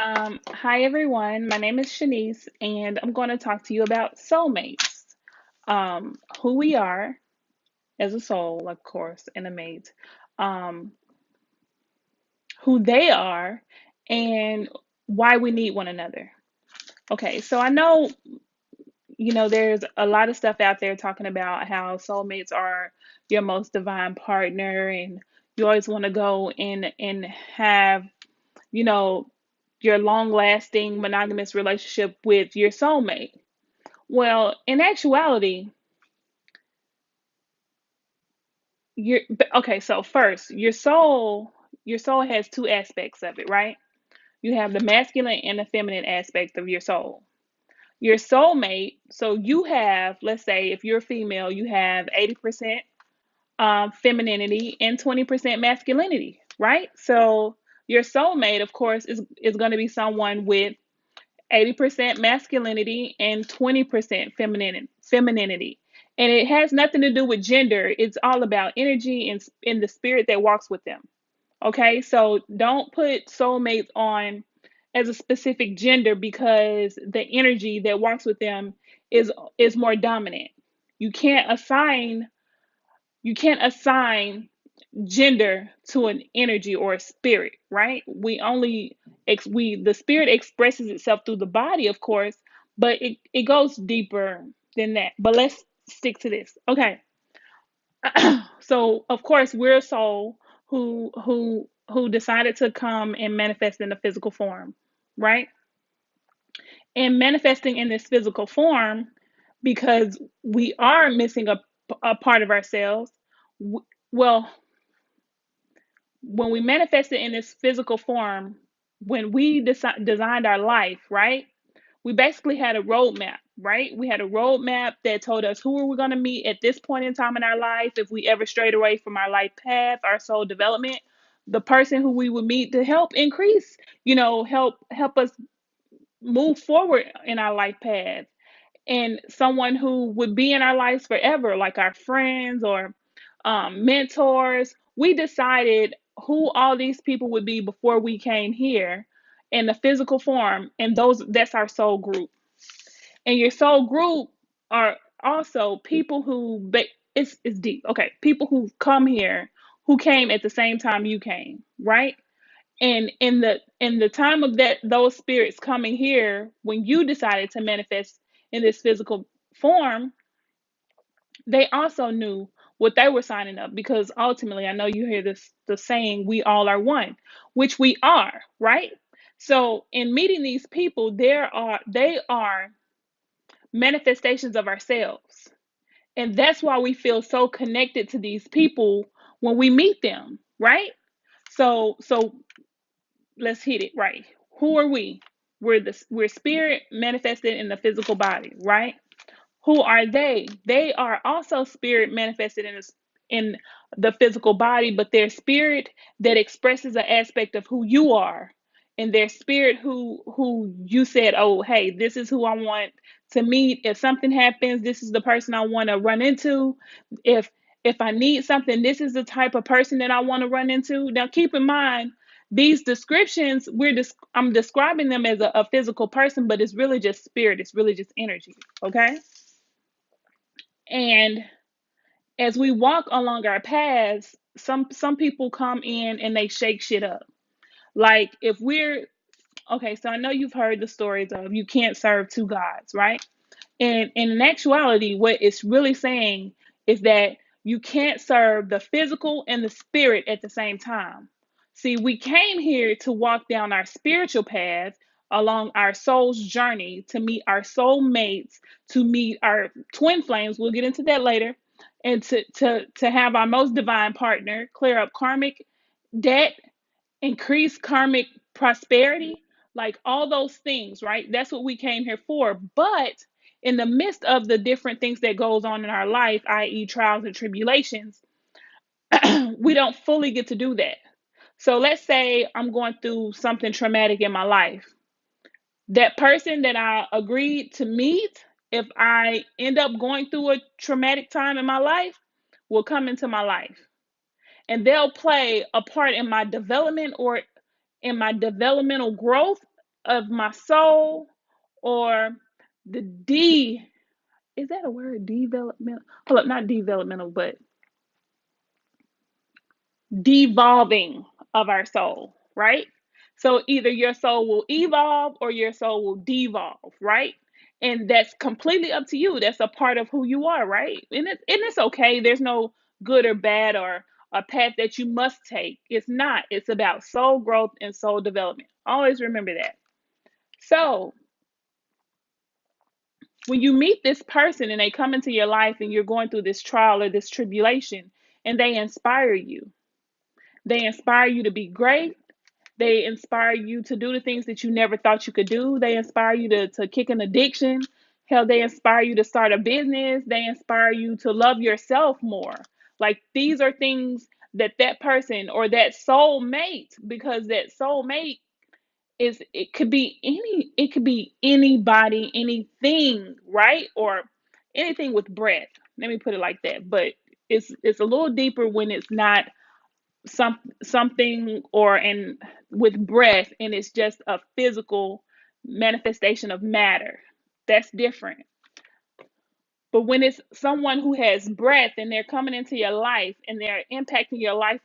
Hi everyone. My name is Shanice, and I'm going to talk to you about soulmates. Who we are as a soul, of course, and a mate. Um, who they are, and why we need one another. Okay, so I know there's a lot of stuff out there talking about how soulmates are your most divine partner, and you always want to go and have you know your long lasting monogamous relationship with your soulmate. Well, in actuality, you're okay. So first, your soul has two aspects of it, right? You have the masculine and the feminine aspect of your soul. Your soulmate, so you have, let's say, if you're female, you have 80% femininity and 20% masculinity, right? So your soulmate, of course, is going to be someone with 80% masculinity and 20% femininity. And it has nothing to do with gender. It's all about energy and in the spirit that walks with them. Okay? So don't put soulmates on as a specific gender because the energy that walks with them is more dominant. You can't assign you can't assign gender to an energy or a spirit, right? The spirit expresses itself through the body, of course, but it goes deeper than that. But let's stick to this. Okay. So of course we're a soul who decided to come and manifest in a physical form, right? And manifesting in this physical form because we are missing a part of ourselves. Well, when we manifested in this physical form, when we designed our life, right? We basically had a roadmap, right? We had a roadmap that told us who we were going to meet at this point in time in our life. If we ever strayed away from our life path, our soul development, the person who we would meet to help increase, help us move forward in our life path, and someone who would be in our lives forever, like our friends or mentors. We decided who all these people would be before we came here in the physical form, and that's our soul group. And your soul group are also people it's deep. Okay, people who come here who came at the same time you came, right? And in the time of that those spirits coming here, when you decided to manifest in this physical form, they also knew what they were signing up, because ultimately, I know you hear this the saying, we all are one, which we are, right? So in meeting these people, they are manifestations of ourselves. And that's why we feel so connected to these people when we meet them, right? So let's hit it right. Who are we? We're spirit manifested in the physical body, right? Who are they? They are also spirit manifested in the physical body, but their spirit that expresses an aspect of who you are, and their spirit who you said, oh, hey, this is who I want to meet. If something happens, this is the person I want to run into. If if I need something, this is the type of person that I want to run into. Now, keep in mind, these descriptions I'm describing them as a physical person, but it's really just spirit. It's really just energy. Okay. And as we walk along our paths, some people come in and they shake shit up. Like, if we're okay, so I know you've heard the stories of you can't serve two gods, right? And in actuality, what it's really saying is that you can't serve the physical and the spirit at the same time. See, we came here to walk down our spiritual path along our soul's journey to meet our soul mates, to meet our twin flames. We'll get into that later. And to have our most divine partner, clear up karmic debt, increase karmic prosperity, like all those things, right? That's what we came here for. But in the midst of the different things that goes on in our life, i.e. trials and tribulations, we don't fully get to do that. So let's say I'm going through something traumatic in my life. That person that I agreed to meet, if I end up going through a traumatic time in my life, will come into my life. And they'll play a part in my development or in my developmental growth of my soul, or the D, is that a word? Developmental? Hold up, not developmental, but devolving of our soul, right? So either your soul will evolve or your soul will devolve, right? And that's completely up to you. That's a part of who you are, right? And it's okay. There's no good or bad or a path that you must take. It's not. It's about soul growth and soul development. Always remember that. So when you meet this person and they come into your life and you're going through this trial or this tribulation and they inspire you, they inspire you to be great. They inspire you to do the things that you never thought you could do. They inspire you to kick an addiction. Hell, they inspire you to start a business. They inspire you to love yourself more. Like these are things that that person or that soulmate, because that soulmate is, it could be anybody, anything, right? Or anything with breath. Let me put it like that. But it's a little deeper when it's not something or and with breath and it's just a physical manifestation of matter. That's different. But when it's someone who has breath and they're coming into your life and they're impacting your life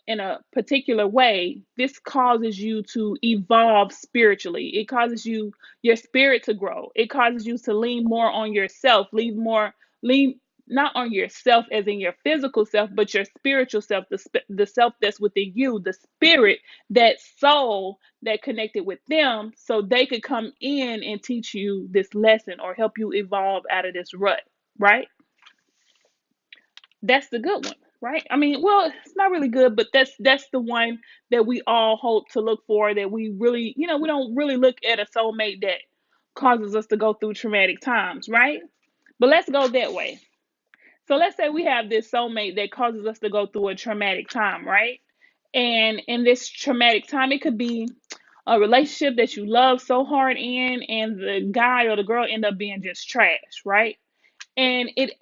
in a particular way, this causes you to evolve spiritually. It causes your spirit to grow. It causes you to lean more on yourself, lean not on yourself as in your physical self, but your spiritual self, the self that's within you, the spirit, that soul that connected with them, so they could come in and teach you this lesson or help you evolve out of this rut, right? That's the good one, right? I mean, well, it's not really good, but that's the one that we all hope to look for, that we really, we don't really look at a soulmate that causes us to go through traumatic times, right? But let's go that way. So let's say we have this soulmate that causes us to go through a traumatic time, right? And in this traumatic time, it could be a relationship that you love so hard in, and the guy or the girl end up being just trash, right? And it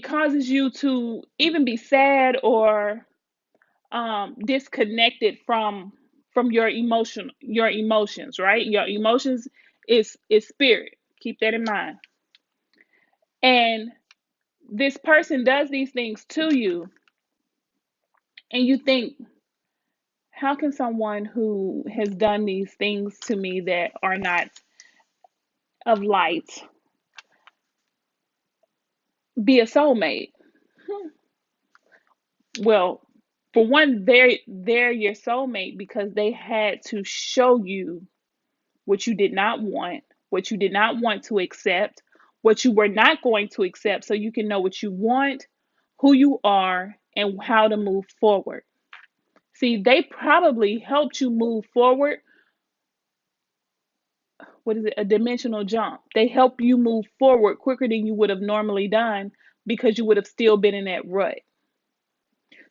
causes you to even be sad or disconnected from your emotions, right? Your emotions is spirit. Keep that in mind. And this person does these things to you, and you think, how can someone who has done these things to me that are not of light be a soulmate? Well, for one, they're your soulmate because they had to show you what you did not want, what you did not want to accept, what you were not going to accept, so you can know what you want, who you are, and how to move forward. See, they probably helped you move forward. What is it? A dimensional jump. They help you move forward quicker than you would have normally done because you would have still been in that rut.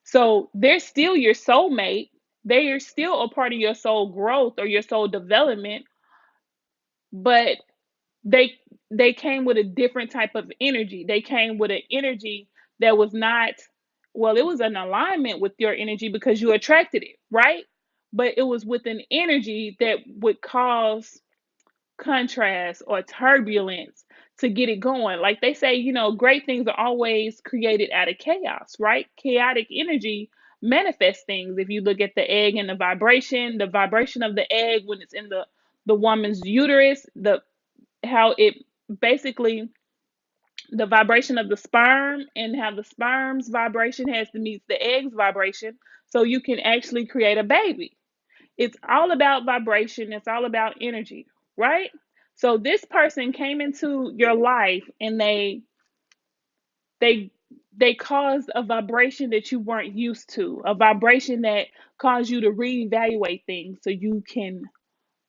So they're still your soulmate. They are still a part of your soul growth or your soul development, but they they came with a different type of energy. They came with an energy that was not, well, it was an alignment with your energy because you attracted it, right? But it was with an energy that would cause contrast or turbulence to get it going. Like they say, great things are always created out of chaos, right? Chaotic energy manifests things. If you look at the egg and the vibration of the egg when it's in the woman's uterus, the how it basically, the vibration of the sperm and how the sperm's vibration has to meet the egg's vibration so you can actually create a baby. It's all about vibration, it's all about energy, right? So this person came into your life and they they caused a vibration that you weren't used to, a vibration that caused you to reevaluate things so you can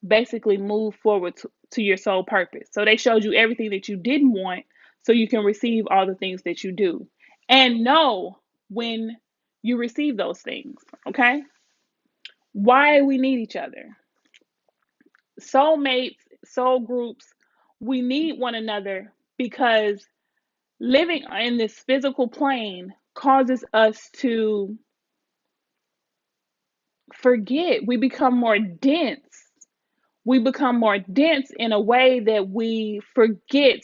basically move forward to your soul purpose. So they showed you everything that you didn't want so you can receive all the things that you do and know when you receive those things, okay? Why we need each other. Soulmates, soul groups, we need one another because living in this physical plane causes us to forget. We become more dense. We become more dense in a way that we forget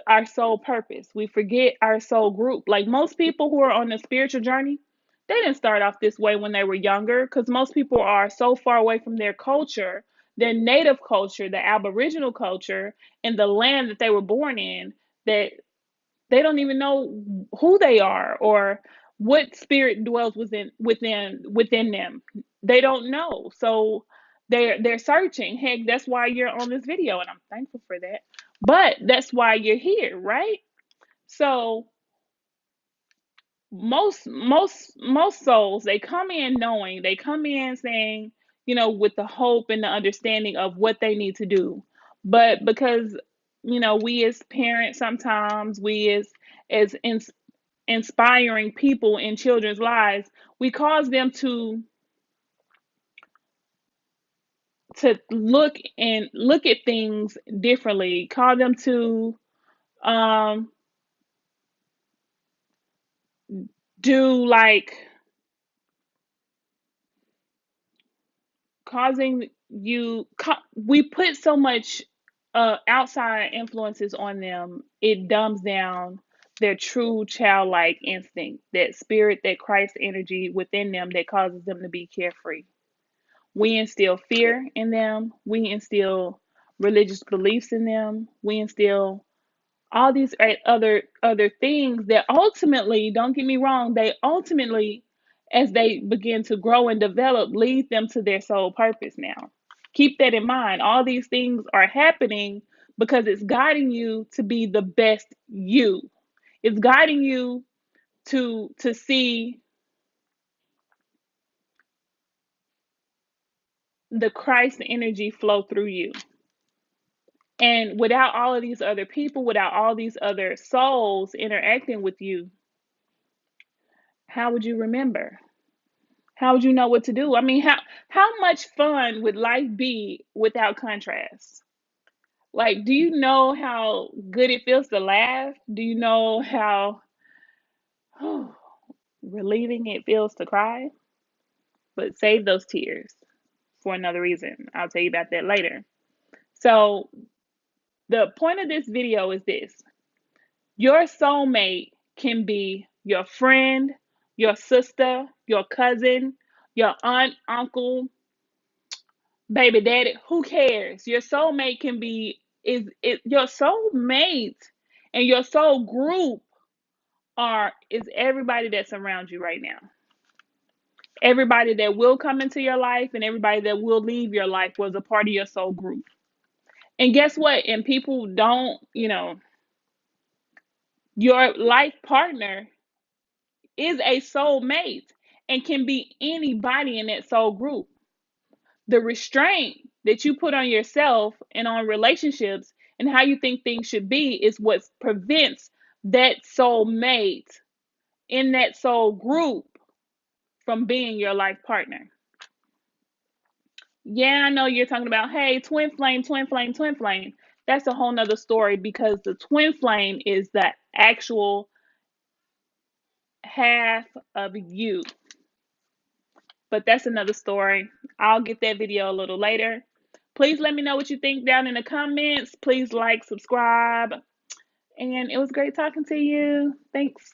our soul purpose. We forget our soul group. Like most people who are on the spiritual journey, they didn't start off this way when they were younger because most people are so far away from their culture, their native culture, the Aboriginal culture, and the land that they were born in, that they don't even know who they are or what spirit dwells within them. They don't know. So they're searching. Heck, that's why you're on this video, and I'm thankful for that. But that's why you're here, right? So most souls, they come in knowing, they come in saying, with the hope and the understanding of what they need to do. But because we as parents, sometimes we as inspiring people in children's lives, we cause them to look at things differently, cause them to um do like causing we put so much outside influences on them, it dumbs down their true childlike instinct, that spirit, that Christ energy within them that causes them to be carefree. We instill fear in them. We instill religious beliefs in them. We instill all these other things that ultimately, don't get me wrong, they ultimately, as they begin to grow and develop, lead them to their soul purpose. Now keep that in mind. All these things are happening because it's guiding you to be the best you. It's guiding you to see the Christ energy flow through you. And without all of these other people, without all these other souls interacting with you, how would you remember? How would you know what to do? I mean, how much fun would life be without contrast? Like, do you know how good it feels to laugh? Do you know how relieving it feels to cry? But save those tears for another reason. I'll tell you about that later. So, the point of this video is this: your soulmate can be your friend, your sister, your cousin, your aunt, uncle, baby daddy. Who cares? Your soulmate can be is your soulmate, and your soul group is everybody that's around you right now. Everybody that will come into your life and everybody that will leave your life was a part of your soul group. And guess what? And people don't, your life partner is a soulmate and can be anybody in that soul group. The restraint that you put on yourself and on relationships and how you think things should be is what prevents that soulmate in that soul group from being your life partner. Yeah, I know you're talking about, hey, twin flame, twin flame, twin flame. That's a whole nother story because the twin flame is the actual half of you. But that's another story. I'll get that video a little later. Please let me know what you think down in the comments. Please like, subscribe. And it was great talking to you. Thanks.